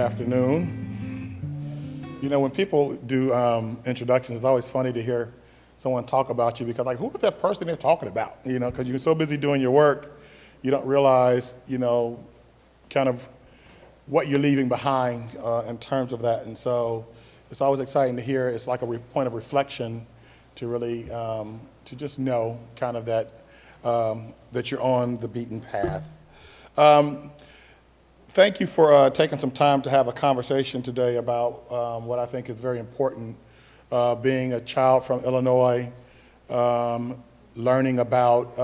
afternoon. You know, when people do introductions, it's always funny to hear someone talk about you because, like, who is that person they're talking about? You know, because you're so busy doing your work, you don't realize, you know, kind of what you're leaving behind in terms of that. And so it's always exciting to hear. It's like a point of reflection to really, to just know kind of that, that you're on the beaten path. Thank you for taking some time to have a conversation today about what I think is very important, being a child from Illinois, learning about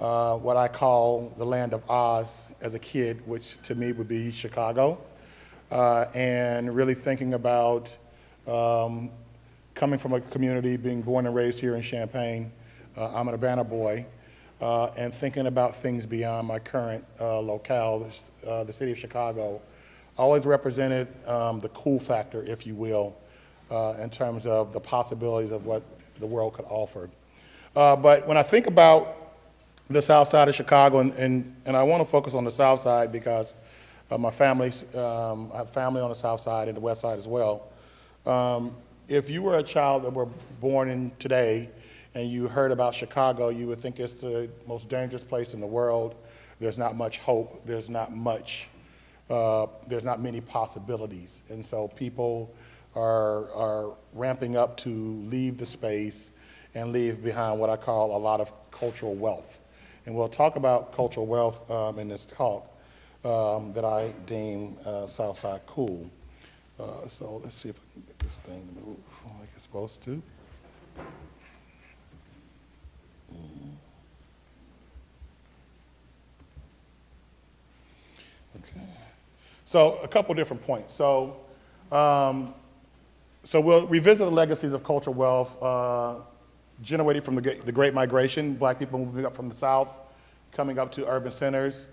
what I call the land of Oz as a kid, which to me would be Chicago, and really thinking about coming from a community, being born and raised here in Champaign. I'm an Urbana boy. And thinking about things beyond my current locale, the city of Chicago, always represented the cool factor, if you will, in terms of the possibilities of what the world could offer. But when I think about the south side of Chicago, and I want to focus on the south side because my family's, I have family on the south side and the west side as well. If you were a child that were born in today, and you heard about Chicago, you would think it's the most dangerous place in the world. There's not much hope. There's not many possibilities. And so people are ramping up to leave the space and leave behind what I call a lot of cultural wealth. And we'll talk about cultural wealth in this talk that I deem Southside cool. So let's see if I can get this thing to move like it's supposed to. Okay. So a couple different points. So we'll revisit the legacies of cultural wealth generated from the Great Migration, black people moving up from the South, coming up to urban centers,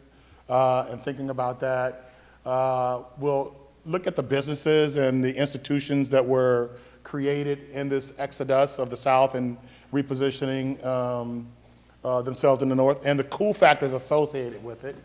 and thinking about that. We'll look at the businesses and the institutions that were created in this exodus of the South and repositioning themselves in the North, and the cool factors associated with it.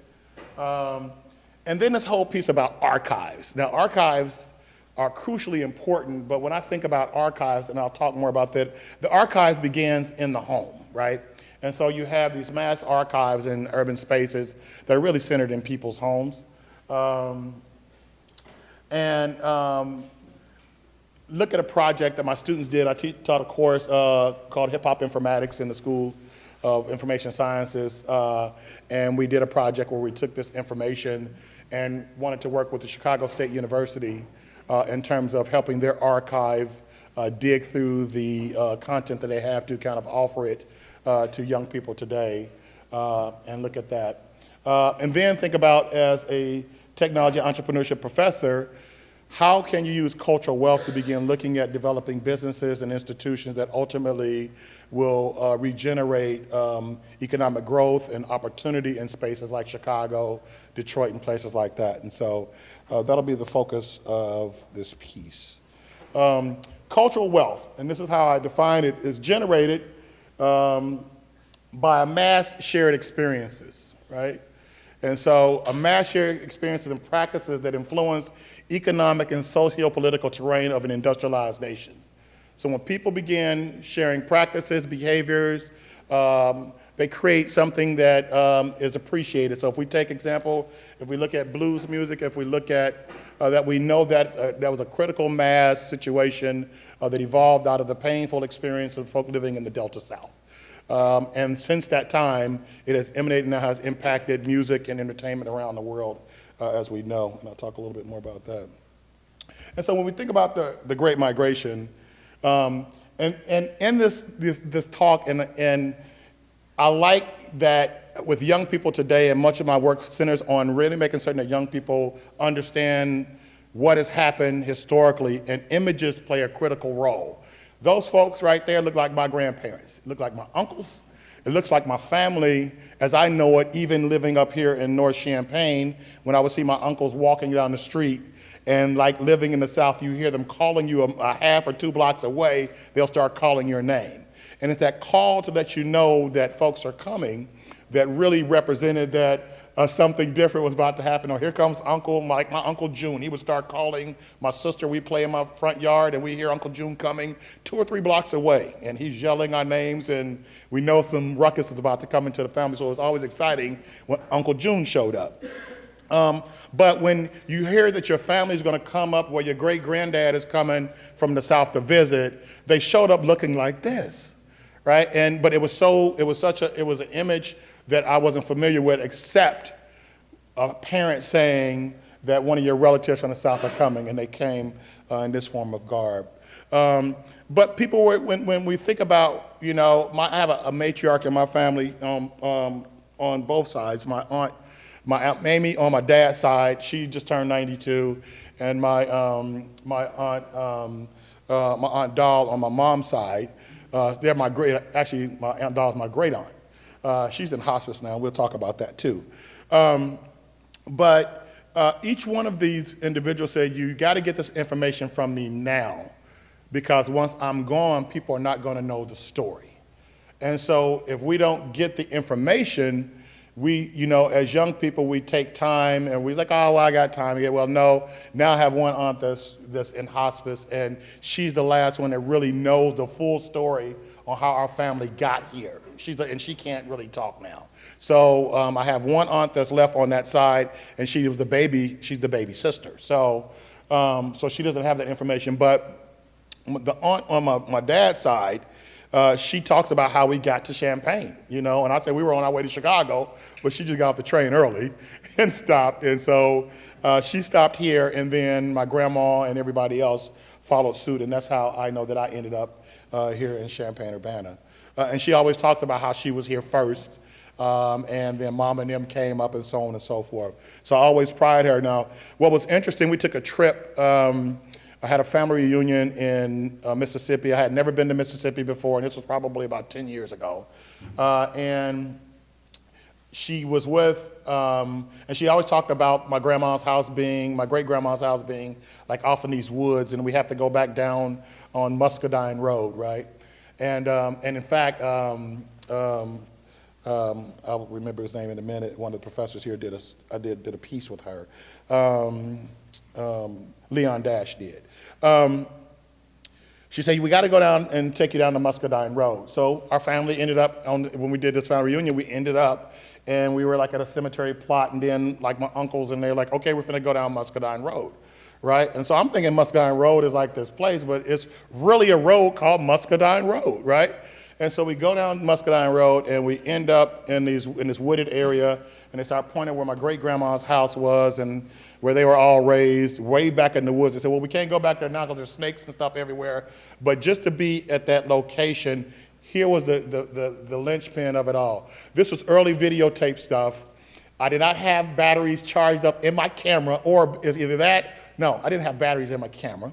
And then this whole piece about archives. Now, archives are crucially important, but when I think about archives, and I'll talk more about that, the archives begins in the home, right? And so you have these mass archives in urban spaces that are really centered in people's homes. Look at a project that my students did. I taught a course called Hip Hop Informatics in the School of Information Sciences, and we did a project where we took this information and wanted to work with the Chicago State University in terms of helping their archive dig through the content that they have to kind of offer it to young people today, and look at that. And then think about, as a technology entrepreneurship professor, how can you use cultural wealth to begin looking at developing businesses and institutions that ultimately will regenerate economic growth and opportunity in spaces like Chicago, Detroit, and places like that. And so that'll be the focus of this piece. Cultural wealth, and this is how I define it, is generated by a mass shared experiences, right? And so a mass shared experiences and practices that influence economic and socio-political terrain of an industrialized nation. So when people begin sharing practices, behaviors, they create something that is appreciated. So if we take example, if we look at blues music, if we look at that, we know that that was a critical mass situation that evolved out of the painful experience of folk living in the Delta South. And since that time, it has emanated and has impacted music and entertainment around the world, as we know, and I'll talk a little bit more about that. And so when we think about the Great Migration, and in this talk, and I like that with young people today, and much of my work centers on really making certain that young people understand what has happened historically, and images play a critical role. Those folks right there look like my grandparents, look like my uncles. It looks like my family as I know it, even living up here in North Champaign, when I would see my uncles walking down the street, and like living in the South, you hear them calling you a half or 2 blocks away, they'll start calling your name. And it's that call to let you know that folks are coming that really represented that something different was about to happen. Or here comes Uncle, like my Uncle June. He would start calling my sister. We play in my front yard, and we hear Uncle June coming 2 or 3 blocks away. And he's yelling our names, and we know some ruckus is about to come into the family. So it was always exciting when Uncle June showed up. But when you hear that your family is going to come up, where your great-granddad is coming from the South to visit, they showed up looking like this, right? But it was an image that I wasn't familiar with, except a parent saying that one of your relatives from the South are coming, and they came in this form of garb. But people were, when we think about, I have a matriarch in my family on both sides. My Aunt Mamie on my dad's side, she just turned 92, and my Aunt Doll on my mom's side, they're my Aunt Doll's my great aunt. She's in hospice now. We'll talk about that too. But each one of these individuals said, you got to get this information from me now, because once I'm gone, people are not going to know the story. And so if we don't get the information, we, as young people, we take time and we're like, oh, well, I got time. Yeah, well, no. Now I have one aunt that's in hospice, and she's the last one that really knows the full story on how our family got here. And she can't really talk now. So I have one aunt that's left on that side, and she's the baby sister. So she doesn't have that information. But the aunt on my dad's side, she talks about how we got to Champaign, and I said we were on our way to Chicago, but she just got off the train early and stopped. And so she stopped here, and then my grandma and everybody else followed suit, and that's how I know that I ended up here in Champaign-Urbana. And she always talks about how she was here first, and then Mom and them came up and so on and so forth. So I always pride her. Now, what was interesting, we took a trip. I had a family reunion in Mississippi. I had never been to Mississippi before, and this was probably about 10 years ago. And she was with, and she always talked about my great-grandma's house being like off in these woods, and we have to go back down on Muscadine Road, right? And in fact, I'll remember his name in a minute. One of the professors here did a piece with her. Leon Dash did. She said, we got to go down and take you down the Muscadine Road. So our family ended up, when we did this family reunion, we ended up, and we were like at a cemetery plot, and then like my uncles, and they're like, okay, we're finna go down Muscadine Road, right? And so I'm thinking Muscadine Road is like this place, but it's really a road called Muscadine Road, right? And so we go down Muscadine Road, and we end up in this wooded area, and they start pointing where my great-grandma's house was and where they were all raised, way back in the woods. They said, well, we can't go back there now because there's snakes and stuff everywhere. But just to be at that location, here was the linchpin of it all. This was early videotape stuff. I did not have batteries charged up in my camera, or it's either that, no, I didn't have batteries in my camera,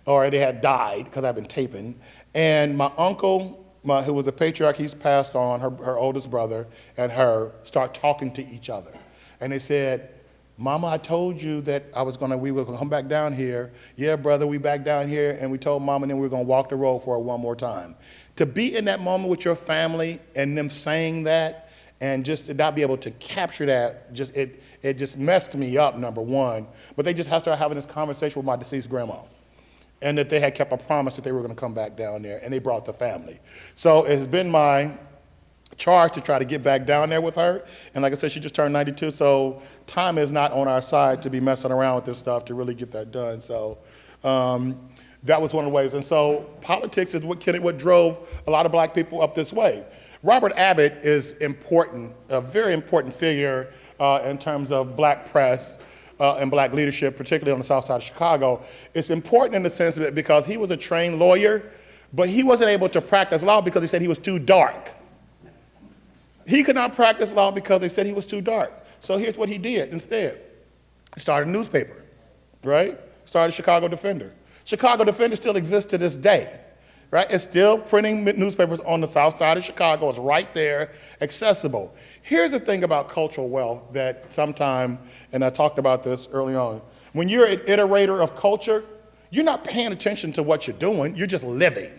or they had died because I've been taping. And my uncle, who was the patriarch, he's passed on, her oldest brother, and her start talking to each other. And they said, Mama, I told you that we were gonna come back down here. Yeah, brother, we back down here, and we told Mama, and then we were gonna walk the road for her one more time. To be in that moment with your family and them saying that, and just to not be able to capture that, it just messed me up, number one. But they just had to start having this conversation with my deceased grandma, and that they had kept a promise that they were gonna come back down there, and they brought the family. So it's been my charge to try to get back down there with her. And like I said, she just turned 92, so time is not on our side to be messing around with this stuff to really get that done. So that was one of the ways. And so politics is what drove a lot of black people up this way. Robert Abbott is important, a very important figure in terms of black press and black leadership, particularly on the south side of Chicago. It's important in the sense that because he was a trained lawyer, but he wasn't able to practice law because he said he was too dark. He could not practice law because they said he was too dark. So here's what he did instead. He started a newspaper, right? Started Chicago Defender. Chicago Defender still exists to this day, right? It's still printing newspapers on the south side of Chicago. It's right there, accessible. Here's the thing about cultural wealth that sometime, and I talked about this early on, when you're an iterator of culture, you're not paying attention to what you're doing, you're just living.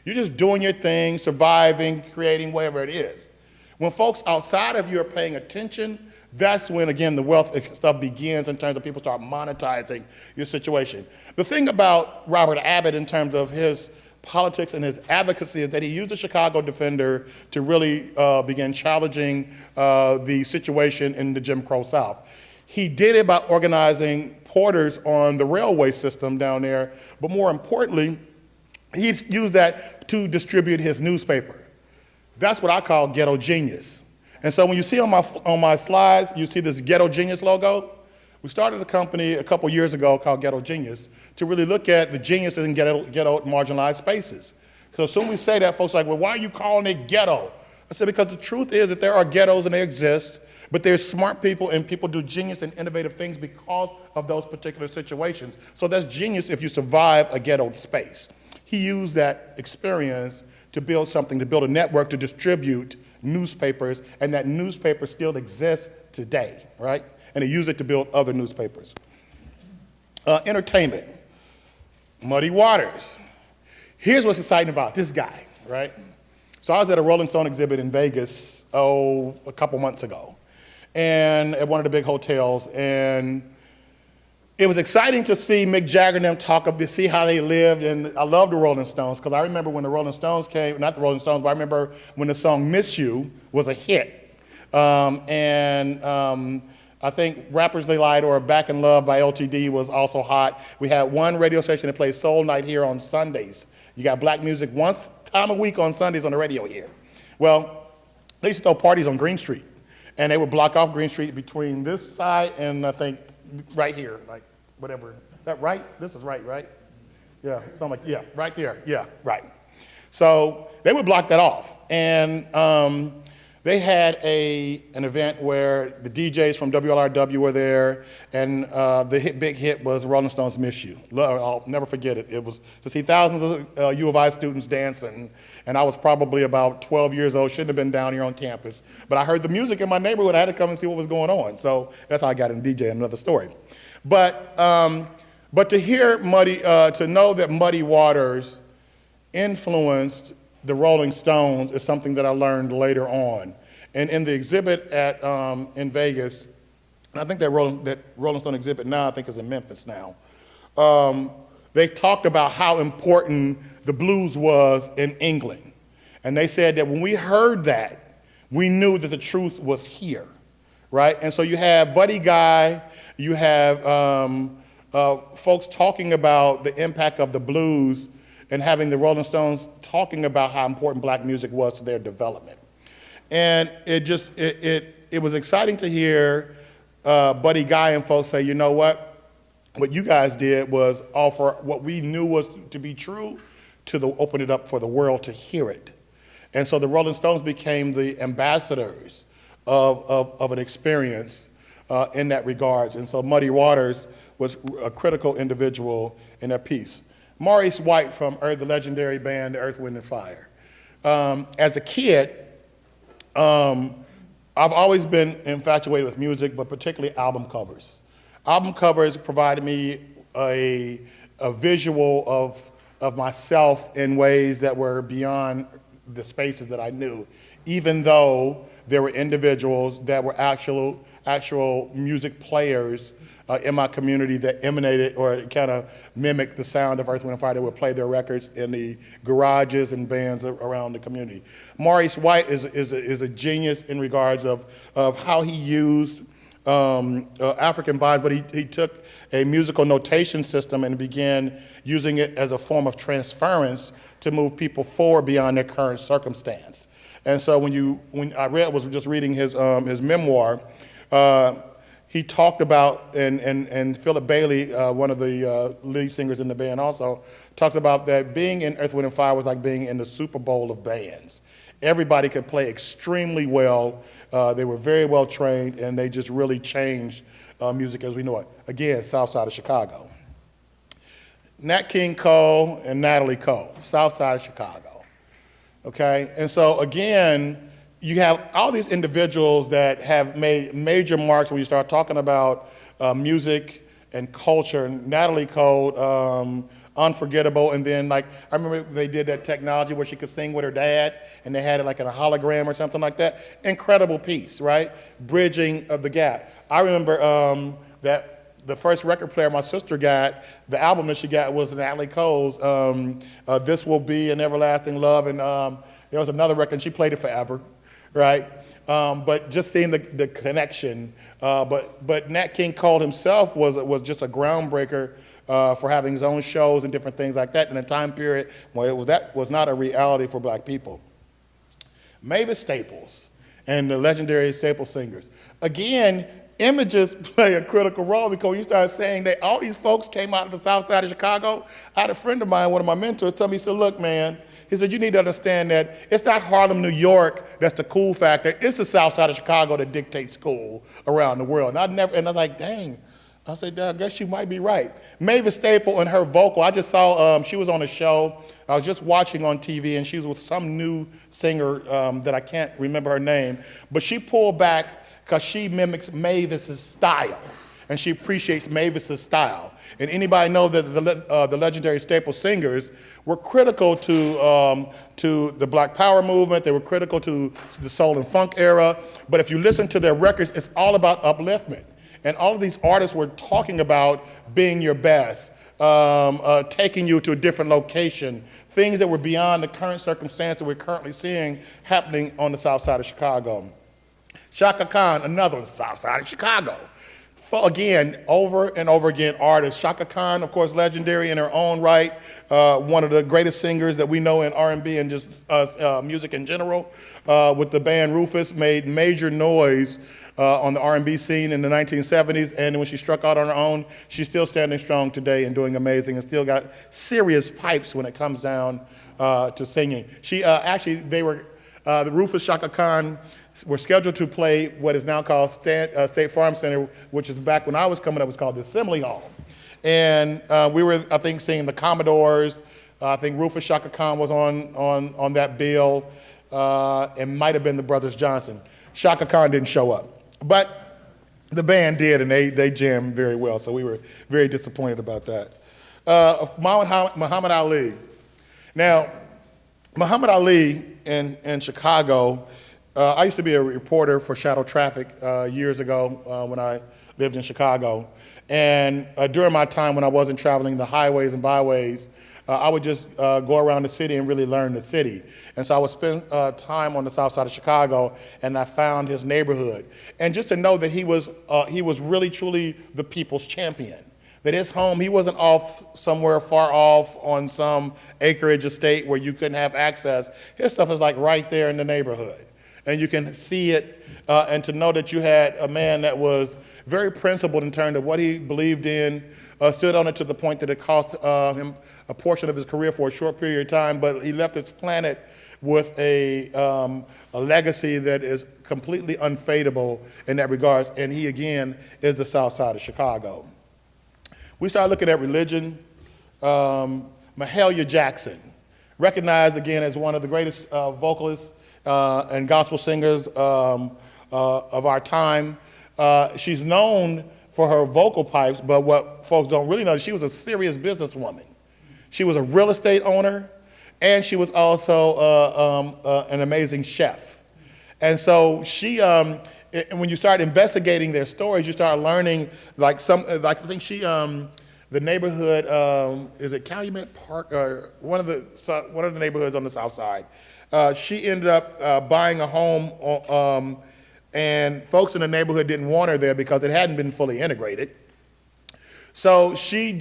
You're just doing your thing, surviving, creating, whatever it is. When folks outside of you are paying attention, that's when, again, the wealth stuff begins in terms of people start monetizing your situation. The thing about Robert Abbott in terms of his politics and his advocacy is that he used the Chicago Defender to really begin challenging the situation in the Jim Crow South. He did it by organizing porters on the railway system down there, but more importantly, he used that to distribute his newspaper. That's what I call ghetto genius. And so when you see on my slides, you see this Ghetto Genius logo. We started a company a couple years ago called Ghetto Genius to really look at the genius in ghetto marginalized spaces. So as soon as we say that, folks are like, well, why are you calling it ghetto? I said, because the truth is that there are ghettos and they exist, but there's smart people and people do genius and innovative things because of those particular situations. So that's genius if you survive a ghetto space. He used that experience to build something, to build a network to distribute newspapers, and that newspaper still exists today, right? And he used it to build other newspapers. Entertainment, Muddy Waters. Here's what's exciting about this guy, right? So I was at a Rolling Stone exhibit in Vegas, a couple months ago, and at one of the big hotels, and it was exciting to see Mick Jagger and them talk up to see how they lived, and I love the Rolling Stones, because I remember when the Rolling Stones came, not the Rolling Stones, but I remember when the song Miss You was a hit. I think Rappers Delight or Back in Love by LTD was also hot. We had one radio station that played Soul Night here on Sundays. You got black music once time a week on Sundays on the radio here. Well, they used to throw parties on Green Street, and they would block off Green Street between this side and I think right here, like whatever. That right? This is right? Yeah, something like, yeah, right there. Yeah, right. So they would block that off. And they had an event where the DJs from WLRW were there, and the big hit was Rolling Stones' Miss You. I'll never forget it. It was to see thousands of U of I students dancing, and I was probably about 12 years old, shouldn't have been down here on campus. But I heard the music in my neighborhood, I had to come and see what was going on. So that's how I got into DJing, another story. But to hear to know that Muddy Waters influenced the Rolling Stones is something that I learned later on. And in the exhibit in Vegas, and I think that Rolling Stone exhibit now I think is in Memphis now, they talked about how important the blues was in England. And they said that when we heard that, we knew that the truth was here, right? And so you have Buddy Guy, you have folks talking about the impact of the blues and having the Rolling Stones talking about how important black music was to their development. And it was exciting to hear Buddy Guy and folks say, you know what you guys did was offer what we knew was to be true to open it up for the world to hear it. And so the Rolling Stones became the ambassadors of an experience in that regards. And so Muddy Waters was a critical individual in that piece. Maurice White from the legendary band Earth, Wind & Fire. As a kid, I've always been infatuated with music, but particularly album covers. Album covers provided me a visual of myself in ways that were beyond the spaces that I knew, even though there were individuals that were actual music players in my community that emanated or kind of mimicked the sound of Earth, Wind & Fire. They would play their records in the garages and bands around the community. Maurice White is a genius in regards of how he used African vibes, but he took a musical notation system and began using it as a form of transference to move people forward beyond their current circumstance. And so when I was just reading his memoir, he talked about, and Philip Bailey, one of the lead singers in the band also, talked about that being in Earth, Wind & Fire was like being in the Super Bowl of bands. Everybody could play extremely well. They were very well trained, and they just really changed music as we know it. Again, south side of Chicago. Nat King Cole and Natalie Cole, south side of Chicago. Okay, and so again, you have all these individuals that have made major marks when you start talking about music and culture. Natalie Cole unforgettable. And then like, I remember they did that technology where she could sing with her dad, and they had it like in a hologram or something like that. Incredible piece, right? Bridging of the gap. I remember that the first record player my sister got, the album that she got was Natalie Cole's This Will Be an Everlasting Love, and there was another record, and she played it forever, right? But just seeing the connection. But Nat King Cole himself was just a groundbreaker for having his own shows and different things like that in a time period where that was not a reality for black people. Mavis Staples and the legendary Staples Singers. Again, images play a critical role, because when you start saying that all these folks came out of the south side of Chicago, I had a friend of mine, one of my mentors, tell me, he said, look, man, he said, you need to understand that it's not Harlem, New York that's the cool factor. It's the south side of Chicago that dictates cool around the world. And I was like, dang. I said, I guess you might be right. Mavis Staple and her vocal, I just saw, she was on a show. I was just watching on TV, and she was with some new singer that I can't remember her name. But she pulled back because she mimics Mavis's style, and she appreciates Mavis's style. And anybody know that the legendary Staples Singers were critical to the Black Power movement. They were critical to the soul and funk era. But if you listen to their records, it's all about upliftment. And all of these artists were talking about being your best, taking you to a different location, things that were beyond the current circumstance that we're currently seeing happening on the south side of Chicago. Chaka Khan, another south side of Chicago. Again, over and over again, artists. Chaka Khan, of course, legendary in her own right, one of the greatest singers that we know in R&B and just music in general. With the band Rufus, made major noise on the R&B scene in the 1970s, and when she struck out on her own, she's still standing strong today and doing amazing, and still got serious pipes when it comes down to singing. She the Rufus, Chaka Khan, were scheduled to play what is now called State Farm Center, which is back when I was coming up, was called the Assembly Hall. And we were, I think, seeing the Commodores. I think Rufus, Chaka Khan was on that bill. It might have been the Brothers Johnson. Chaka Khan didn't show up. But the band did, and they jammed very well, so we were very disappointed about that. Muhammad Ali. Now, Muhammad Ali in Chicago, I used to be a reporter for Shadow Traffic years ago when I lived in Chicago. And during my time when I wasn't traveling the highways and byways, I would just go around the city and really learn the city. And so I would spend time on the south side of Chicago, and I found his neighborhood. And just to know that he was really, truly the people's champion. That his home, he wasn't off somewhere far off on some acreage estate where you couldn't have access. His stuff is like right there in the neighborhood. And you can see it, and to know that you had a man that was very principled in terms of what he believed in, stood on it to the point that it cost him a portion of his career for a short period of time, but he left this planet with a legacy that is completely unfadable in that regard, and he, again, is the south side of Chicago. We started looking at religion. Mahalia Jackson, recognized, again, as one of the greatest vocalists and gospel singers of our time. She's known for her vocal pipes, but what folks don't really know, she was a serious businesswoman. She was a real estate owner, and she was also an amazing chef. And so she, and when you start investigating their stories, you start learning, like I think she, the neighborhood, is it Calumet Park, or one of the neighborhoods on the south side. She ended up buying a home, and folks in the neighborhood didn't want her there because it hadn't been fully integrated. So she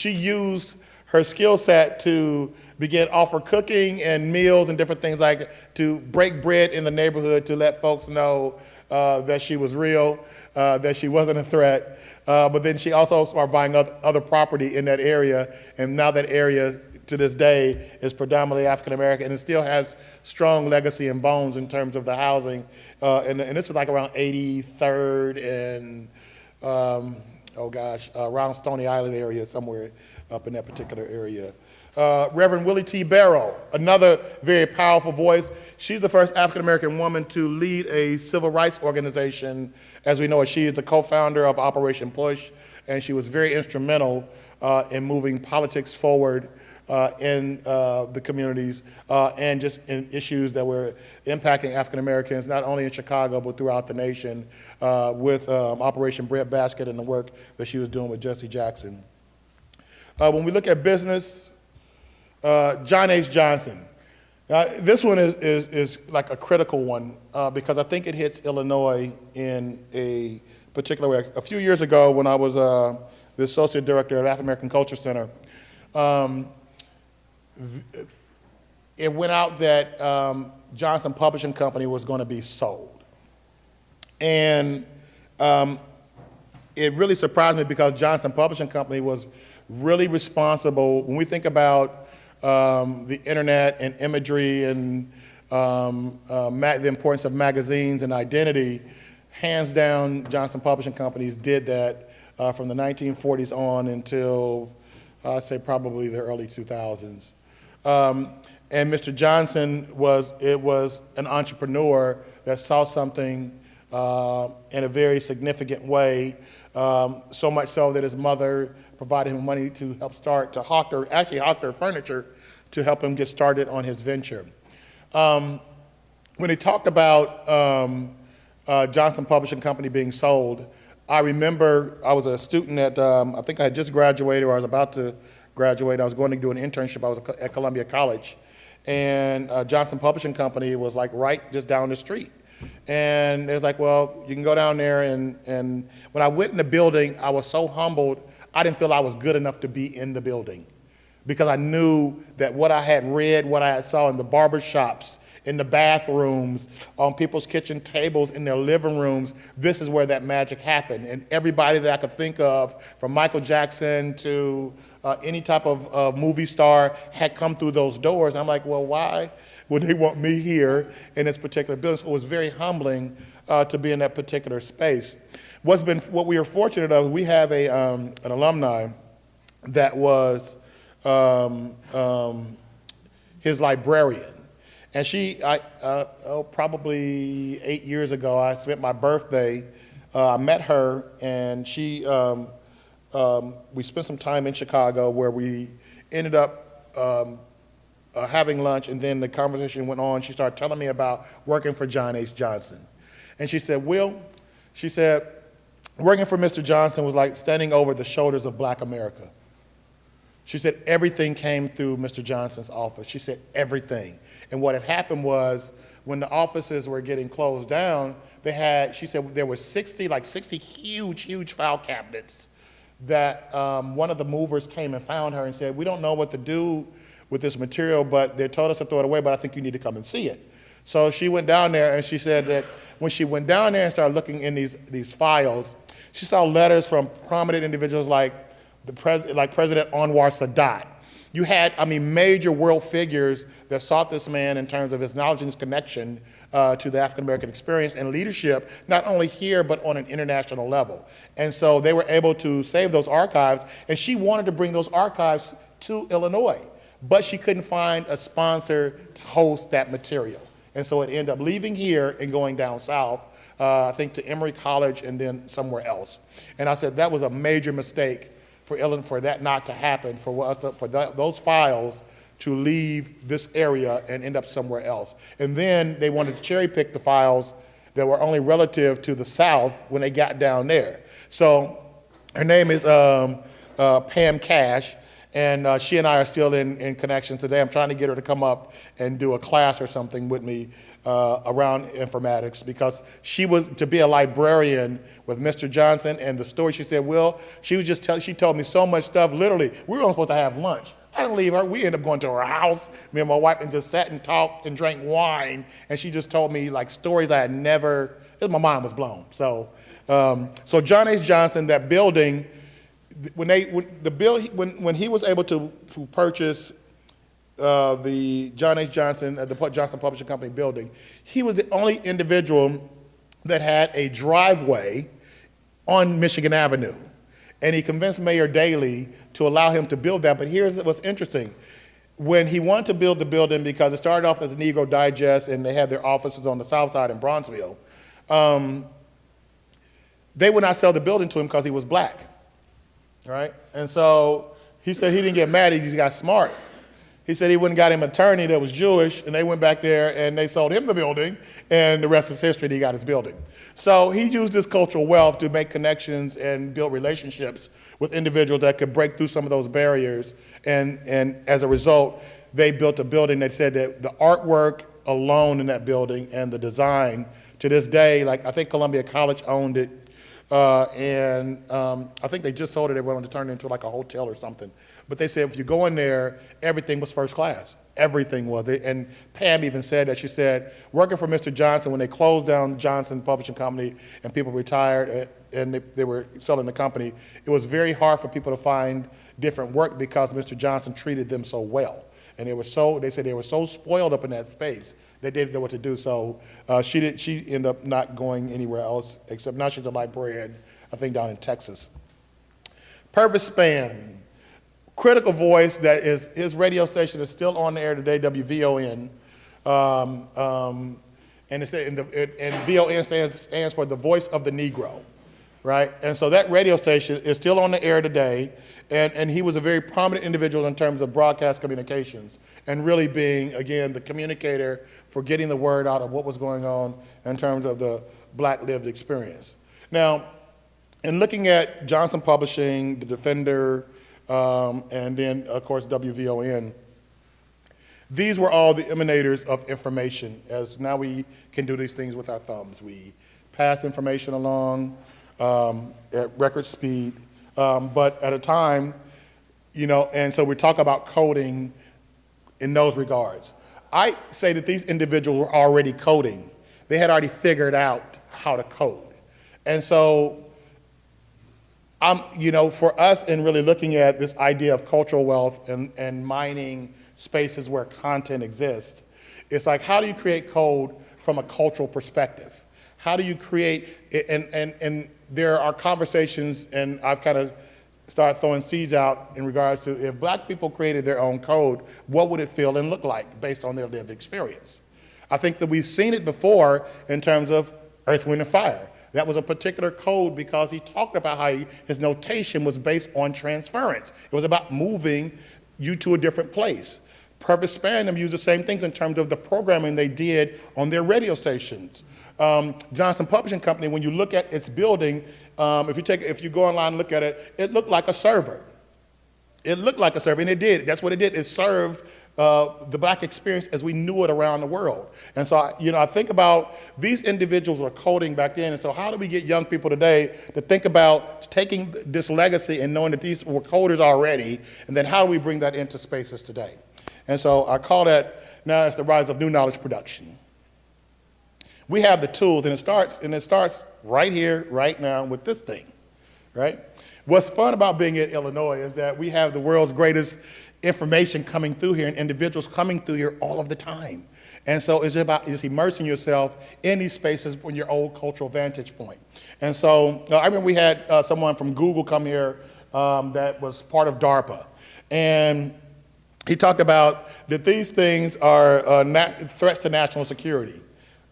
used her skill set to begin offer cooking and meals and different things like that, to break bread in the neighborhood, to let folks know that she was real, that she wasn't a threat. But then she also started buying other property in that area, and now that area to this day is predominantly African American, and it still has strong legacy and bones in terms of the housing. And this is like around 83rd and, around Stony Island area, somewhere up in that particular area. Reverend Willie T. Barrow, another very powerful voice. She's the first African-American woman to lead a civil rights organization, as we know it. She is the co-founder of Operation Push, and she was very instrumental in moving politics forward in the communities and just in issues that were impacting African Americans, not only in Chicago, but throughout the nation with Operation Breadbasket and the work that she was doing with Jesse Jackson. When we look at business, John H. Johnson. This one is like a critical one because I think it hits Illinois in a particular way. A few years ago when I was the associate director at African American Culture Center, it went out that Johnson Publishing Company was going to be sold. And it really surprised me because Johnson Publishing Company was really responsible. When we think about the internet and imagery and the importance of magazines and identity, hands down, Johnson Publishing Companies did that from the 1940s on until, I'd say probably the early 2000s. And Mr. Johnson was an entrepreneur that saw something in a very significant way, so much so that his mother provided him money to help start, actually hawked her furniture to help him get started on his venture. When he talked about Johnson Publishing Company being sold, I remember I was a student at, I think I had just graduated or I was about to graduate. I was going to do an internship. I was at Columbia College. And Johnson Publishing Company was like right just down the street. And it was like, well, you can go down there and when I went in the building, I was so humbled, I didn't feel I was good enough to be in the building because I knew that what I had read, what I saw in the barber shops, in the bathrooms, on people's kitchen tables, in their living rooms, this is where that magic happened. And everybody that I could think of, from Michael Jackson to any type of movie star, had come through those doors. I'm like, well, why would they want me here in this particular building? So it was very humbling to be in that particular space. What we are fortunate of, we have an alumni that was his librarian. And she, probably 8 years ago, I spent my birthday, I met her, and she, we spent some time in Chicago where we ended up having lunch, and then the conversation went on. She started telling me about working for John H. Johnson. And she said, Will, she said, working for Mr. Johnson was like standing over the shoulders of Black America. She said everything came through Mr. Johnson's office. She said everything. And what had happened was when the offices were getting closed down, they had, she said there were 60 huge file cabinets that one of the movers came and found her and said, we don't know what to do with this material, but they told us to throw it away, but I think you need to come and see it. So she went down there and she said that when she went down there and started looking in these files, she saw letters from prominent individuals like President Anwar Sadat. You had, major world figures that sought this man in terms of his knowledge and his connection to the African American experience and leadership, not only here, but on an international level. And so they were able to save those archives, and she wanted to bring those archives to Illinois, but she couldn't find a sponsor to host that material. And so it ended up leaving here and going down south, I think to Emory College and then somewhere else. And I said that was a major mistake for that not to happen, for those files to leave this area and end up somewhere else. And then they wanted to cherry pick the files that were only relative to the South when they got down there. So her name is Pam Cash, and she and I are still in connection today. I'm trying to get her to come up and do a class or something with me around informatics, because she was to be a librarian with Mr. Johnson, and the story she said, Will, she told me so much stuff, literally, we were only supposed to have lunch. I didn't leave her, we ended up going to her house, me and my wife, and just sat and talked and drank wine, and she just told me like stories I had never, my mind was blown. So, so John H. Johnson, that building, when he was able to purchase the John H. Johnson, the Johnson Publishing Company building, he was the only individual that had a driveway on Michigan Avenue. And he convinced Mayor Daley to allow him to build that. But here's what's interesting. When he wanted to build the building, because it started off as a Negro Digest and they had their offices on the south side in Bronzeville, they would not sell the building to him because he was Black, right? And so He said he didn't get mad, he just got smart. He said he went and got him an attorney that was Jewish, and they went back there and they sold him the building, and the rest is history, and he got his building. So he used this cultural wealth to make connections and build relationships with individuals that could break through some of those barriers, and as a result, they built a building that said that the artwork alone in that building and the design, to this day, like I think Columbia College owned it, and I think they just sold it, they wanted to turn it into like a hotel or something. But they said if you go in there, everything was first class. Everything was. And Pam even said that. She said, working for Mr. Johnson, when they closed down Johnson Publishing Company and people retired and they were selling the company, it was very hard for people to find different work because Mr. Johnson treated them so well. And they said they were so spoiled up in that space, they didn't know what to do. So she ended up not going anywhere else, except now she's a librarian, I think down in Texas. Purvis Spann, critical voice that is, his radio station is still on the air today, WVON. And VON stands for the voice of the Negro, right? And so that radio station is still on the air today, and he was a very prominent individual in terms of broadcast communications and really being, again, the communicator for getting the word out of what was going on in terms of the Black lived experience. Now, in looking at Johnson Publishing, The Defender, and then, of course, WVON, these were all the emanators of information, as now we can do these things with our thumbs. We pass information along at record speed, but at a time, and so we talk about coding in those regards. I say that these individuals were already coding. They had already figured out how to code. And so, for us in really looking at this idea of cultural wealth and mining spaces where content exists, it's like, how do you create code from a cultural perspective? How do you create, and there are conversations, and I've kind of started throwing seeds out in regards to if Black people created their own code, what would it feel and look like based on their lived experience? I think that we've seen it before in terms of Earth, Wind, and Fire. That was a particular code because he talked about how his notation was based on transference. It was about moving you to a different place. Purvis Spann used the same things in terms of the programming they did on their radio stations. Johnson Publishing Company, when you look at its building, if you go online and look at it, it looked like a server. It looked like a server, and it did. That's what it did. It served the Black experience as we knew it around the world. And so, I think about these individuals were coding back then, and so how do we get young people today to think about taking this legacy and knowing that these were coders already, and then how do we bring that into spaces today? And so I call that now as the rise of new knowledge production. We have the tools, and it starts right here, right now with this thing, right? What's fun about being in Illinois is that we have the world's greatest information coming through here and individuals coming through here all of the time. And so it's about just immersing yourself in these spaces from your old cultural vantage point. And so I remember we had someone from Google come here that was part of DARPA. And he talked about that these things are threats to national security.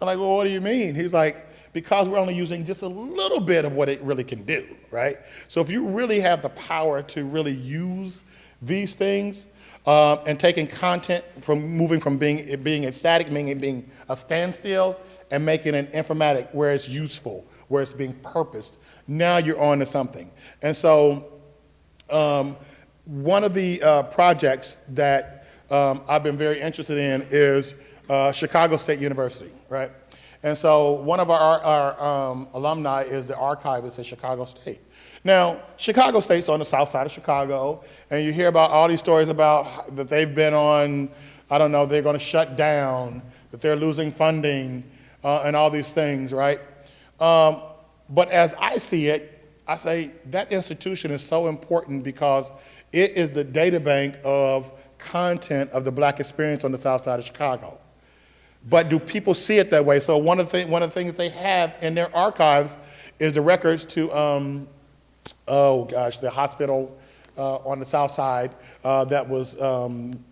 I'm like, well, what do you mean? He's like, because we're only using just a little bit of what it really can do, right? So if you really have the power to really use these things and taking content from moving from being a static, meaning it being a standstill, and making it informatic where it's useful, where it's being purposed, now you're on to something. And so one of the projects that I've been very interested in is Chicago State University, right? And so one of our alumni is the archivist at Chicago State. Now, Chicago State's on the south side of Chicago, and you hear about all these stories about that they've been on, I don't know, they're going to shut down, that they're losing funding, and all these things, right? But as I see it, I say that institution is so important because it is the data bank of content of the Black experience on the south side of Chicago. But do people see it that way? So one of the things they have in their archives is the records to, the hospital on the south side that was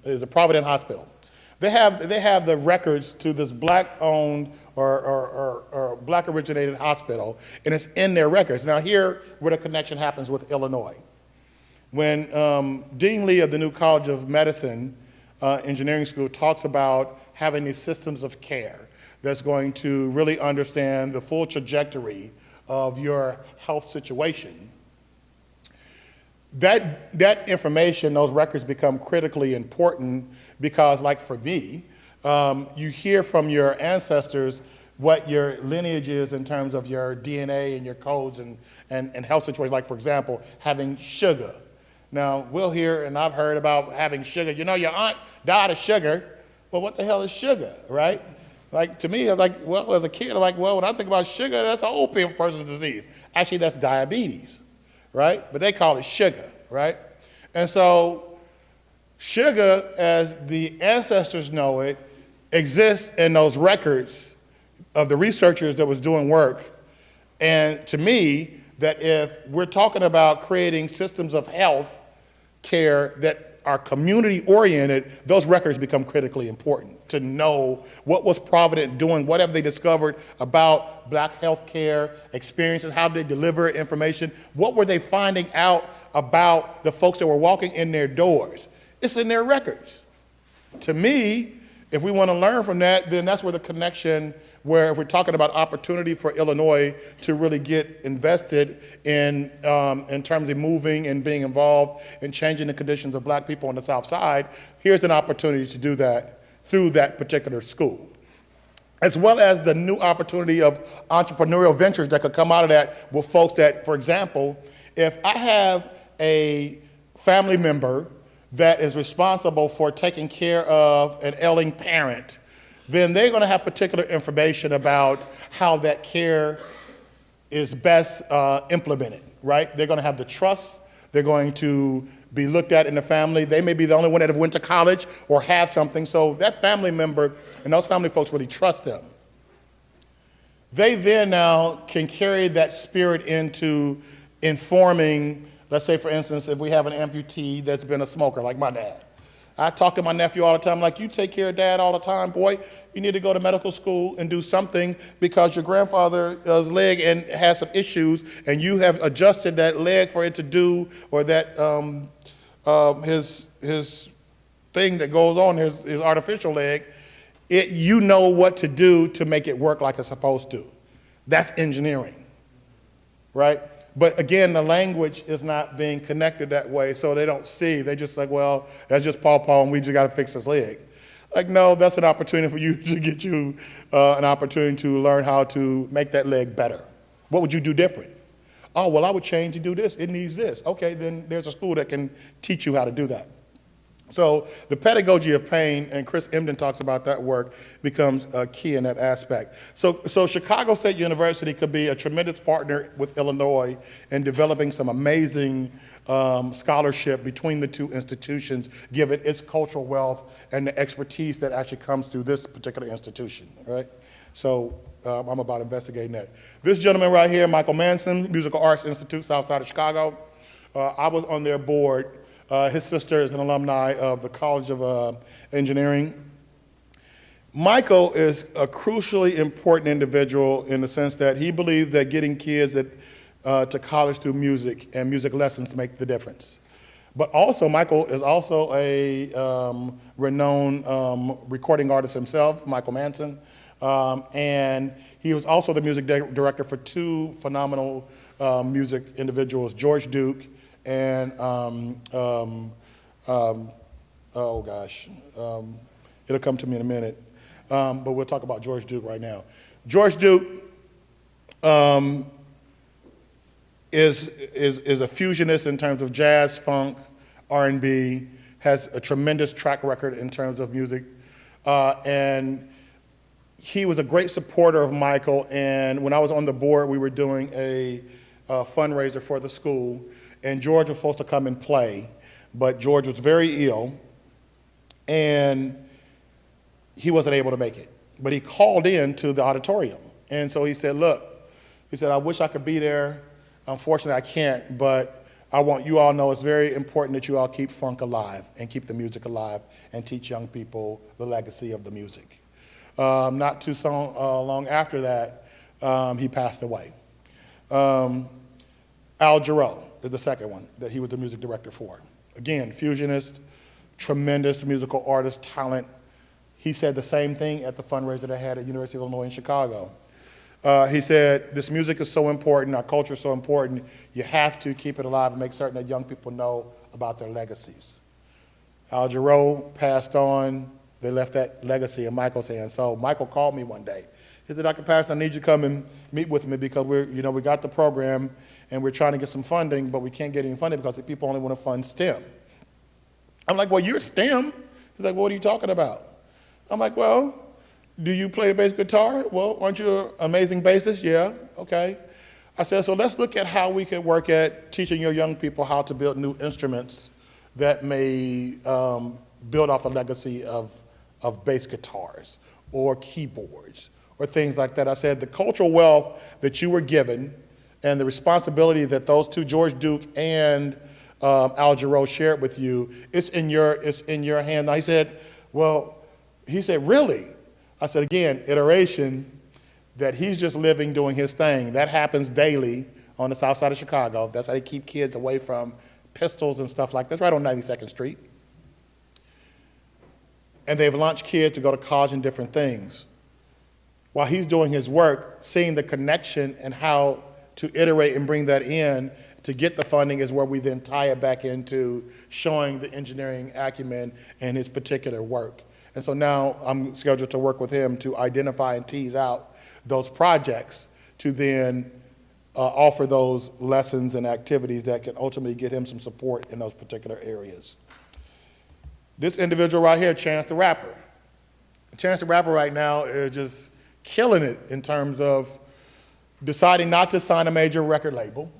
is a Provident Hospital. They have the records to this Black-owned or Black-originated hospital, and it's in their records. Now here, where the connection happens with Illinois. When Dean Lee of the new College of Medicine Engineering School talks about having these systems of care that's going to really understand the full trajectory of your health situation, that information, those records become critically important because, like for me, you hear from your ancestors what your lineage is in terms of your DNA and your codes and health situations. Like, for example, having sugar. Now, we'll hear, and I've heard about having sugar. You know, your aunt died of sugar. Well, what the hell is sugar, right? Like, to me, like, well, as a kid, I'm like, well, when I think about sugar, that's an old person's disease. Actually, that's diabetes, right? But they call it sugar, right? And so sugar, as the ancestors know it, exists in those records of the researchers that was doing work. And to me, that if we're talking about creating systems of health care that are community-oriented, those records become critically important to know what was Provident doing, what have they discovered about black health care experiences, how did they deliver information, what were they finding out about the folks that were walking in their doors. It's in their records. To me, if we want to learn from that, then that's where the connection, where if we're talking about opportunity for Illinois to really get invested in terms of moving and being involved in changing the conditions of black people on the South Side, here's an opportunity to do that through that particular school. As well as the new opportunity of entrepreneurial ventures that could come out of that with folks that, for example, if I have a family member that is responsible for taking care of an ailing parent, then they're going to have particular information about how that care is best implemented, right? They're going to have the trust. They're going to be looked at in the family. They may be the only one that have went to college or have something, so that family member and those family folks really trust them. They then now can carry that spirit into informing, let's say for instance, if we have an amputee that's been a smoker, like my dad. I talk to my nephew all the time, like, you take care of dad all the time, boy. You need to go to medical school and do something because your grandfather's leg and has some issues and you have adjusted that leg for it to do, or that his thing that goes on, his artificial leg, you know what to do to make it work like it's supposed to. That's engineering, right? But again, the language is not being connected that way, so they don't see. They just like, well, that's just Paw and we just got to fix his leg. Like, no, that's an opportunity for you to get you an opportunity to learn how to make that leg better. What would you do different? Oh, well, I would change to do this. It needs this. Okay, then there's a school that can teach you how to do that. So the pedagogy of pain, and Chris Emden talks about that work, becomes key in that aspect. So Chicago State University could be a tremendous partner with Illinois in developing some amazing scholarship between the two institutions, given its cultural wealth and the expertise that actually comes through this particular institution, right? So I'm about investigating that. This gentleman right here, Michael Manson, Musical Arts Institute, south side of Chicago. I was on their board. His sister is an alumni of the College of Engineering. Michael is a crucially important individual in the sense that he believes that getting kids to college through music and music lessons make the difference. But also, Michael is also a renowned recording artist himself, Michael Manson, and he was also the music director for two phenomenal music individuals, George Duke and, oh gosh, it'll come to me in a minute, but we'll talk about George Duke right now. George Duke is a fusionist in terms of jazz, funk, R&B, has a tremendous track record in terms of music, and he was a great supporter of Michael, and when I was on the board, we were doing a fundraiser for the school, and George was supposed to come and play, but George was very ill, and he wasn't able to make it. But he called in to the auditorium, and so he said, look, he said, I wish I could be there. Unfortunately, I can't, but I want you all to know it's very important that you all keep funk alive and keep the music alive and teach young people the legacy of the music. Not too long after that, he passed away. Al Jarreau. is the second one that he was the music director for. Again, fusionist, tremendous musical artist, talent. He said the same thing at the fundraiser they had at University of Illinois in Chicago. He said, this music is so important, our culture is so important, you have to keep it alive and make certain that young people know about their legacies. Al Jarreau passed on, they left that legacy in Michael's hands. So Michael called me one day. He said, Dr. Patterson, I need you to come and meet with me because we got the program and we're trying to get some funding, but we can't get any funding because people only want to fund STEM. I'm like, well, you're STEM? He's like, well, what are you talking about? I'm like, well, do you play the bass guitar? Well, aren't you an amazing bassist? Yeah, okay. I said, so let's look at how we can work at teaching your young people how to build new instruments that may build off the legacy of bass guitars or keyboards or things like that. I said, the cultural wealth that you were given and the responsibility that those two, George Duke and Al Jarreau, shared with you, it's in your hand. Now he said, well, really? I said, again, iteration, that he's just living, doing his thing. That happens daily on the south side of Chicago. That's how they keep kids away from pistols and stuff like that. That's right on 92nd Street. And they've launched kids to go to college and different things. While he's doing his work, seeing the connection and how to iterate and bring that in to get the funding is where we then tie it back into showing the engineering acumen and his particular work. And so now I'm scheduled to work with him to identify and tease out those projects to then offer those lessons and activities that can ultimately get him some support in those particular areas. This individual right here, Chance the Rapper. Chance the Rapper right now is just killing it in terms of deciding not to sign a major record label,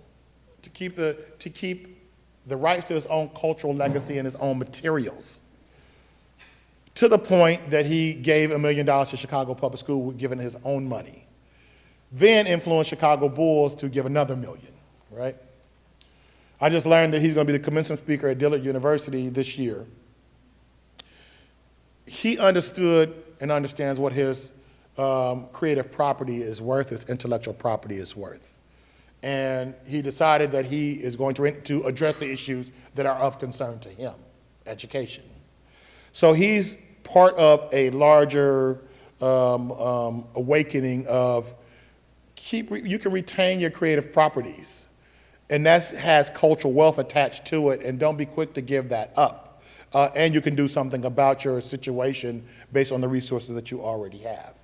to keep the rights to his own cultural legacy and his own materials, to the point that he gave $1 million to Chicago Public School, given his own money. Then influenced Chicago Bulls to give another $1 million, right? I just learned that he's going to be the commencement speaker at Dillard University this year. He understood and understands what his creative property is worth, his intellectual property is worth. And he decided that he is going to address the issues that are of concern to him, education. So he's part of a larger awakening of you can retain your creative properties, and that has cultural wealth attached to it, and don't be quick to give that up. And you can do something about your situation based on the resources that you already have.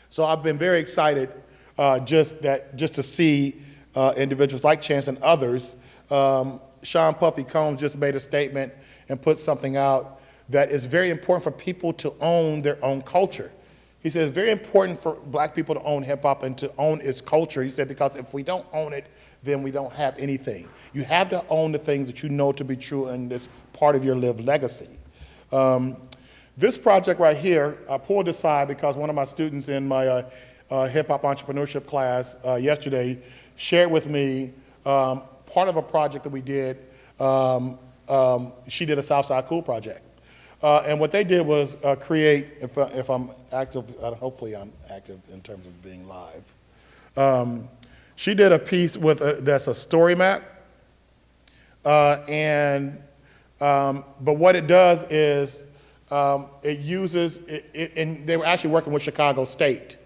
So I've been very excited just to see individuals like Chance and others. Sean Puffy Combs just made a statement and put something out that is very important for people to own their own culture. He said it's very important for black people to own hip hop and to own its culture. He said, because if we don't own it, then we don't have anything. You have to own the things that you know to be true and that's part of your lived legacy. This project right here, I pulled aside because one of my students in my hip hop entrepreneurship class yesterday shared with me part of a project that we did. She did a Southside Cool project. And what they did was create, if I'm active, hopefully I'm active in terms of being live. She did a piece that's a story map. But what it does is it uses, and they were actually working with Chicago State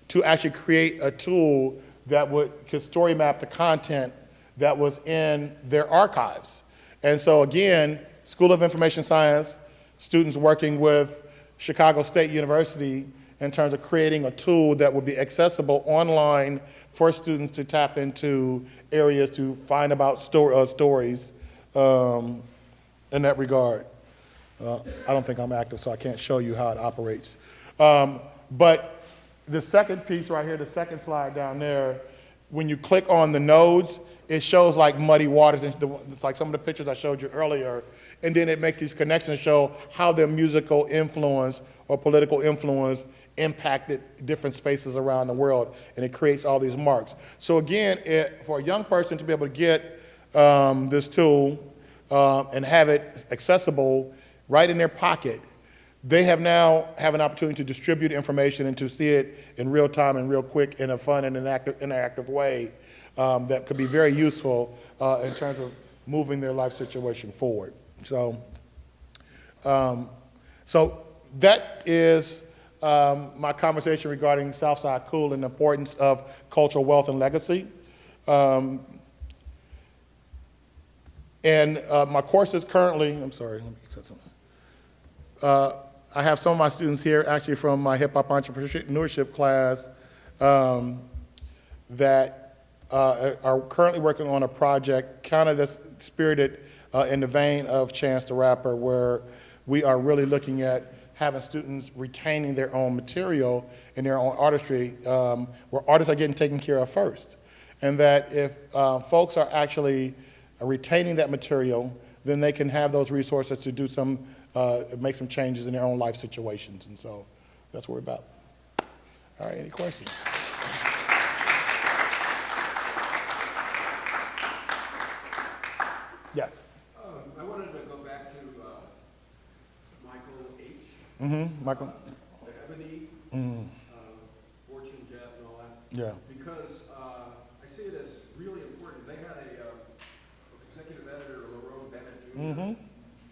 to actually create a tool that could story map the content that was in their archives. And so again, School of Information Science, students working with Chicago State University in terms of creating a tool that would be accessible online for students to tap into areas to find about stories in that regard. I don't think I'm active, so I can't show you how it operates. But the second piece right here, the second slide down there, when you click on the nodes, it shows like muddy waters. It's like some of the pictures I showed you earlier. And then it makes these connections show how their musical influence or political influence impacted different spaces around the world. And it creates all these marks. So again, for a young person to be able to get this tool and have it accessible right in their pocket, they now have an opportunity to distribute information and to see it in real time and real quick in a fun and interactive way. that could be very useful in terms of moving their life situation forward. So that is my conversation regarding Southside Cool and the importance of cultural wealth and legacy. And my courses currently, I'm sorry, let me cut something. I have some of my students here actually from my hip hop entrepreneurship class that are currently working on a project kind of that's spirited in the vein of Chance the Rapper, where we are really looking at having students retaining their own material and their own artistry, where artists are getting taken care of first. And that if folks are actually retaining that material, then they can have those resources to do some, make some changes in their own life situations. And so that's what we're about. All right, any questions? Yes. I wanted to go back to Michael H. Michael? The Ebony, Fortune Jet and all that. Yeah. Because I see it as really important. They had a executive editor, LaRone Bennett Jr.,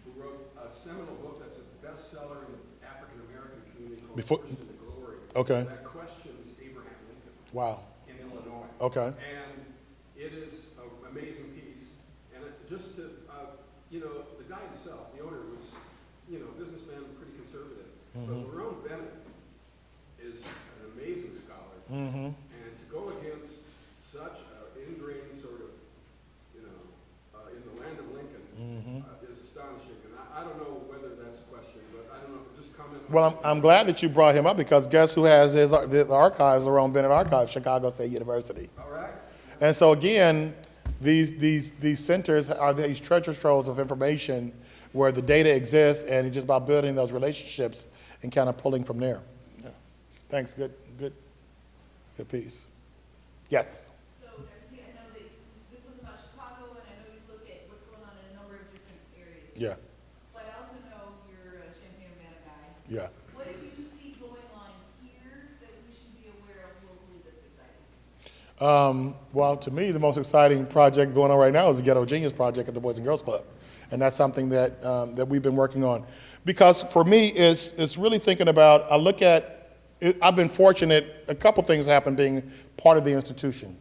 who wrote a seminal book that's a bestseller in the African-American community called First in the Glory. Okay. That questions Abraham Lincoln. Wow. In Illinois. Okay. And it is an amazing piece. And just to, the guy himself, the owner was, businessman, pretty conservative. But LaRone Bennett is an amazing scholar. And to go against such an ingrained sort of, in the land of Lincoln is astonishing. And I don't know whether that's a question, but I don't know, just comment. Well, I'm glad that you brought him up, because guess who has his archives, LaRone Bennett Archives, Chicago State University. All right. And so again, these centers are these treasure troves of information where the data exists, and it's just about building those relationships and kind of pulling from there. Yeah. Thanks, good piece. Yes? So I know that this was about Chicago, and I know you look at what's going on in a number of different areas. Yeah. But I also know you're a Champaign-Urbana guy. Yeah. What do you see going on here that we should be aware of locally that's exciting? Well, to me, the most exciting project going on right now is the Ghetto Genius Project at the Boys and Girls Club. And that's something that, that we've been working on. Because for me, it's really thinking about, I've been fortunate, a couple things happen being part of the institution.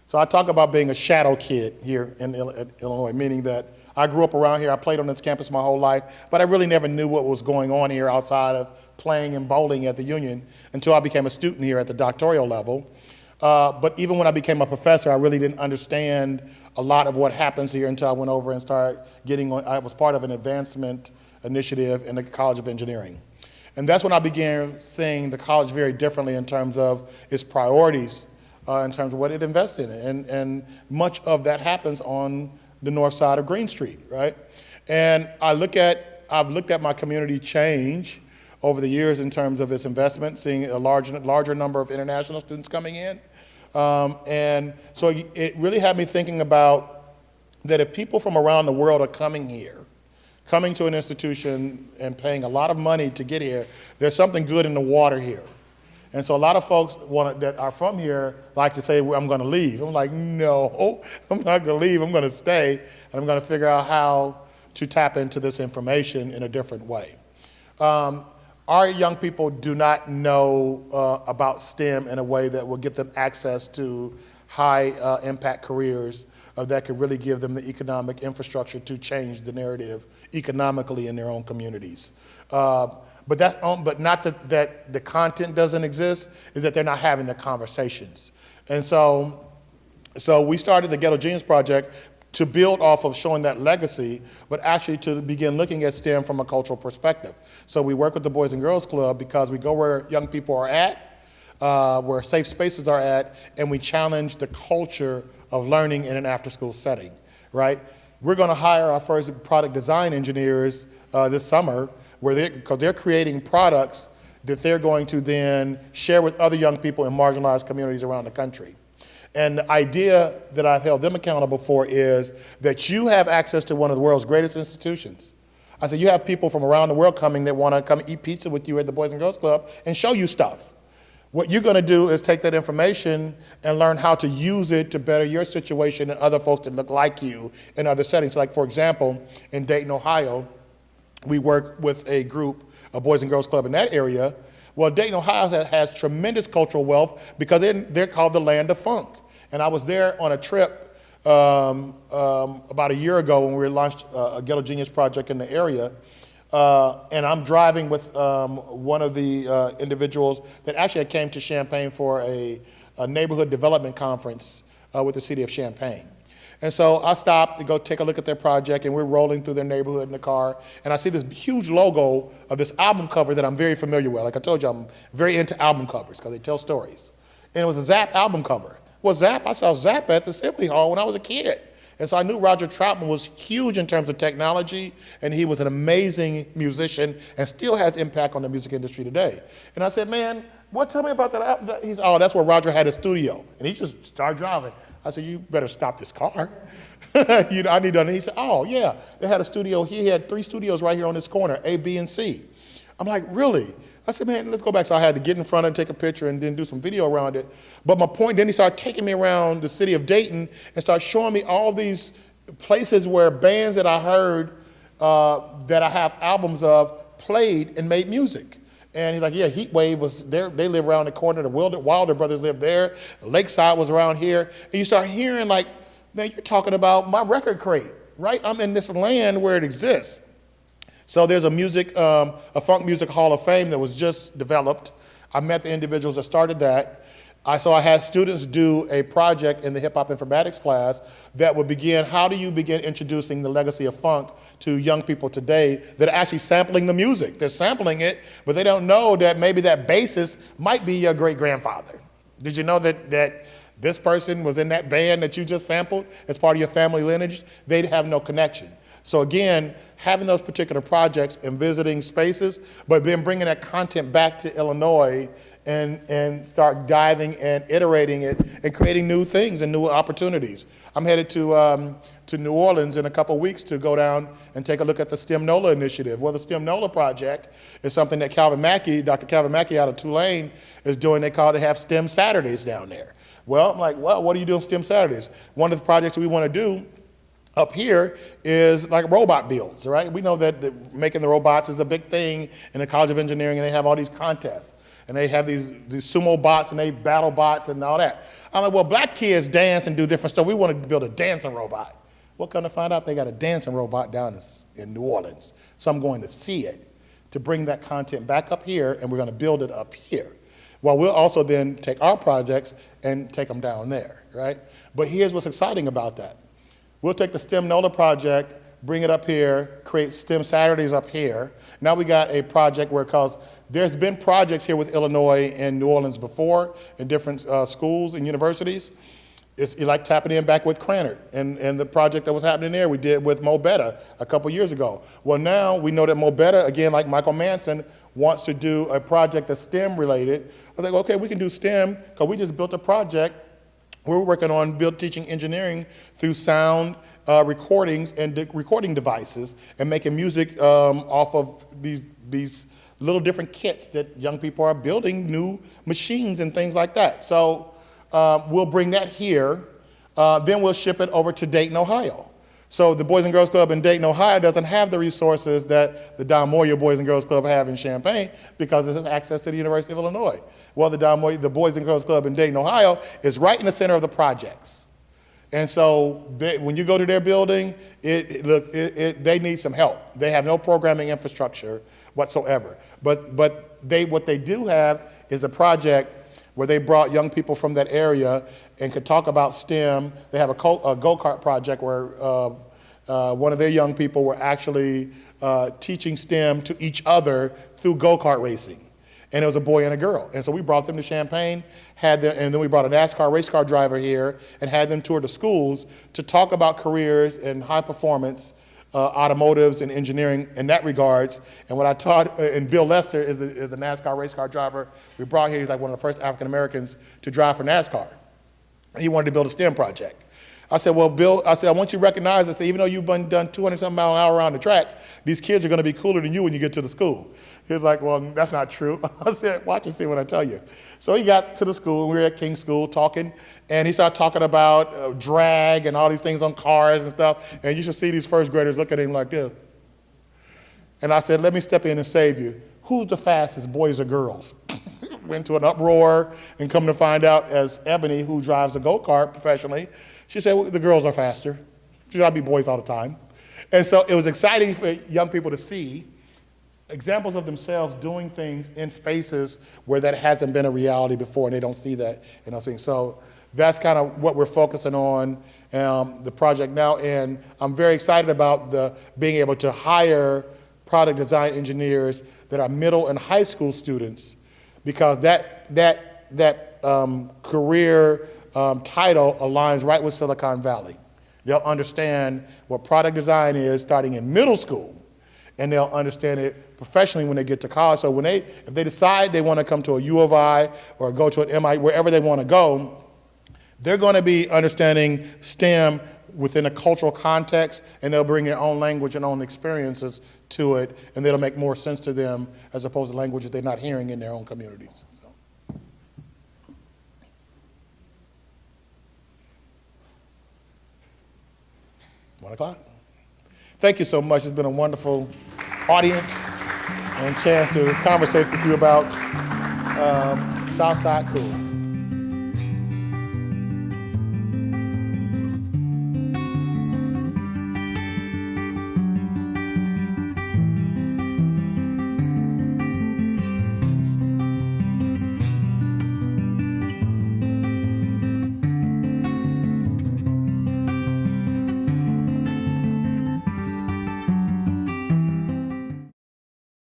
So I talk about being a shadow kid here in Illinois, meaning that I grew up around here, I played on this campus my whole life, but I really never knew what was going on here outside of playing and bowling at the Union until I became a student here at the doctoral level. But even when I became a professor, I really didn't understand a lot of what happens here until I went over and started getting on. I was part of an advancement initiative in the College of Engineering. And that's when I began seeing the college very differently in terms of its priorities, in terms of what it invests in. And much of that happens on the north side of Green Street, right? And I've looked at my community change over the years in terms of its investment, seeing a larger number of international students coming in. And so it really had me thinking about that if people from around the world are coming here, coming to an institution and paying a lot of money to get here, there's something good in the water here. And so a lot of folks that are from here like to say, well, I'm going to leave. I'm like, no, I'm not going to leave. I'm going to stay, and I'm going to figure out how to tap into this information in a different way. Our young people do not know about STEM in a way that will get them access to high impact careers that could really give them the economic infrastructure to change the narrative economically in their own communities. But not that the content doesn't exist, is that they're not having the conversations. And so we started the Ghetto Genius Project to build off of showing that legacy, but actually to begin looking at STEM from a cultural perspective. So we work with the Boys and Girls Club because we go where young people are at, where safe spaces are at, and we challenge the culture of learning in an after-school setting, right? We're gonna hire our first product design engineers this summer, because they're creating products that they're going to then share with other young people in marginalized communities around the country. And the idea that I've held them accountable for is that you have access to one of the world's greatest institutions. I said, you have people from around the world coming that want to come eat pizza with you at the Boys and Girls Club and show you stuff. What you're going to do is take that information and learn how to use it to better your situation and other folks that look like you in other settings. Like, for example, in Dayton, Ohio, we work with a group, a Boys and Girls Club in that area. Well, Dayton, Ohio has tremendous cultural wealth because they're called the land of funk. And I was there on a trip about a year ago when we launched a Ghetto Genius project in the area. And I'm driving with one of the individuals that actually came to Champaign for a neighborhood development conference with the city of Champaign. And so I stopped to go take a look at their project, and we're rolling through their neighborhood in the car, and I see this huge logo of this album cover that I'm very familiar with. Like I told you, I'm very into album covers because they tell stories. And it was a Zapp album cover. Well, Zapp, I saw Zapp at the Assembly Hall when I was a kid. And so I knew Roger Troutman was huge in terms of technology, and he was an amazing musician and still has impact on the music industry today. And I said, man, tell me about that. He said, oh, that's where Roger had a studio. And he just started driving. I said, you better stop this car. I need to. And he said, oh, yeah, they had a studio here. He had 3 studios right here on this corner, A, B, and C. I'm like, really? I said, man, let's go back. So I had to get in front and take a picture and then do some video around it. But my point, then he started taking me around the city of Dayton and started showing me all these places where bands that I heard that I have albums of played and made music. And he's like, yeah, Heatwave was there. They live around the corner. The Wilder brothers lived there. Lakeside was around here. And you start hearing like, man, you're talking about my record crate, right? I'm in this land where it exists. So there's a funk music hall of fame that was just developed. I met the individuals that started that. I had students do a project in the hip hop informatics class that would begin, how do you begin introducing the legacy of funk to young people today that are actually sampling the music. They're sampling it, but they don't know that maybe that bassist might be your great-grandfather. Did you know that this person was in that band that you just sampled as part of your family lineage? They'd have no connection. So again, having those particular projects and visiting spaces, but then bringing that content back to Illinois and start diving and iterating it and creating new things and new opportunities. I'm headed to New Orleans in a couple of weeks to go down and take a look at the STEM NOLA initiative. Well, the STEM NOLA project is something that Dr. Calvin Mackey out of Tulane is doing. They have STEM Saturdays down there. Well, I'm like, well, what do you do on STEM Saturdays? One of the projects we want to do up here is like robot builds, right? We know that making the robots is a big thing in the College of Engineering, and they have all these contests. And they have these sumo bots, and they battle bots and all that. I'm like, well, black kids dance and do different stuff. We want to build a dancing robot. Well, come to find out, they got a dancing robot down in New Orleans. So I'm going to see it to bring that content back up here, and we're going to build it up here. Well, we'll also then take our projects and take them down there, right? But here's what's exciting about that. We'll take the STEM NOLA project, bring it up here, create STEM Saturdays up here. Now we got a project where, because there's been projects here with Illinois and New Orleans before in different schools and universities. It's like tapping in back with Cranard and the project that was happening there we did with Mo Betta a couple years ago. Well, now we know that Mo Betta, again, like Michael Manson, wants to do a project that's STEM related. I was like, okay, we can do STEM because we just built a project. We're working on teaching engineering through sound recordings and recording devices and making music off of these little different kits that young people are building, new machines and things like that. So we'll bring that here, then we'll ship it over to Dayton, Ohio. So the Boys and Girls Club in Dayton, Ohio doesn't have the resources that the Don Moyer Boys and Girls Club have in Champaign because it has access to the University of Illinois. Well, the Boys and Girls Club in Dayton, Ohio is right in the center of the projects. And so when you go to their building, they need some help. They have no programming infrastructure whatsoever. But what they do have is a project where they brought young people from that area and could talk about STEM. They have a go-kart project where one of their young people were actually teaching STEM to each other through go-kart racing. And it was a boy and a girl. And so we brought them to Champaign, and then we brought a NASCAR race car driver here and had them tour the schools to talk about careers in high performance, automotives and engineering in that regards. And what I taught, and Bill Lester is the NASCAR race car driver we brought here. He's like one of the first African Americans to drive for NASCAR. He wanted to build a STEM project. I said, well, Bill, I said, I want you to recognize, I said, even though you've done 200-something mile an hour around the track, these kids are going to be cooler than you when you get to the school. He was like, well, that's not true. I said, watch and see what I tell you. So he got to the school, we were at King's School talking, and he started talking about drag and all these things on cars and stuff, and you should see these first graders look at him like this. And I said, let me step in and save you. Who's the fastest, boys or girls? Went to an uproar, and come to find out, as Ebony, who drives a go-kart professionally, she said, well, the girls are faster. Should not be boys all the time. And so it was exciting for young people to see examples of themselves doing things in spaces where that hasn't been a reality before, and they don't see that in those things. So that's kind of what we're focusing on, the project now, and I'm very excited about being able to hire product design engineers that are middle and high school students, because that career title aligns right with Silicon Valley. They'll understand what product design is starting in middle school, and they'll understand it professionally when they get to college. So if they decide they want to come to a U of I or go to an MIT, wherever they want to go, they're going to be understanding STEM within a cultural context, and they'll bring their own language and own experiences to it, and it'll make more sense to them as opposed to languages they're not hearing in their own communities. 1 o'clock. Thank you so much. It's been a wonderful audience and chance to conversate with you about Southside Cool.